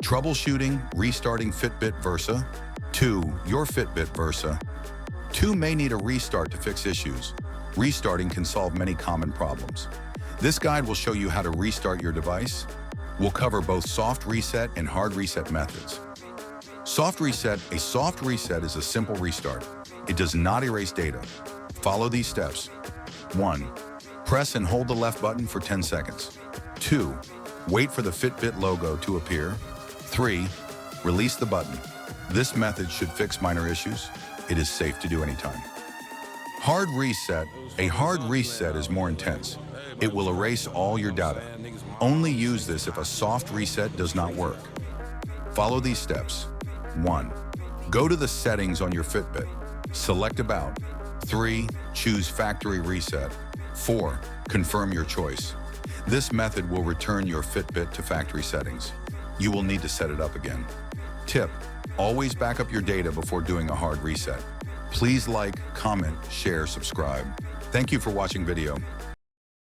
Troubleshooting, restarting Fitbit Versa. 2. Your Fitbit Versa. 2 may need a restart to fix issues. Restarting can solve many common problems. This guide will show you how to restart your device. We'll cover both soft reset and hard reset methods. Soft reset. A soft reset is a simple restart. It does not erase data. Follow these steps. 1. Press and hold the left button for 10 seconds. 2. Wait for the Fitbit logo to appear. 3. Release the button. This method should fix minor issues. It is safe to do anytime. Hard reset. A hard reset is more intense. It will erase all your data. Only use this if a soft reset does not work. Follow these steps. 1. Go to the settings on your Fitbit. Select About. 3. Choose Factory Reset. 4. Confirm your choice. This method will return your Fitbit to factory settings. You will need to set it up again. Tip: always back up your data before doing a hard reset. Please like, comment, share, subscribe. Thank you for watching video.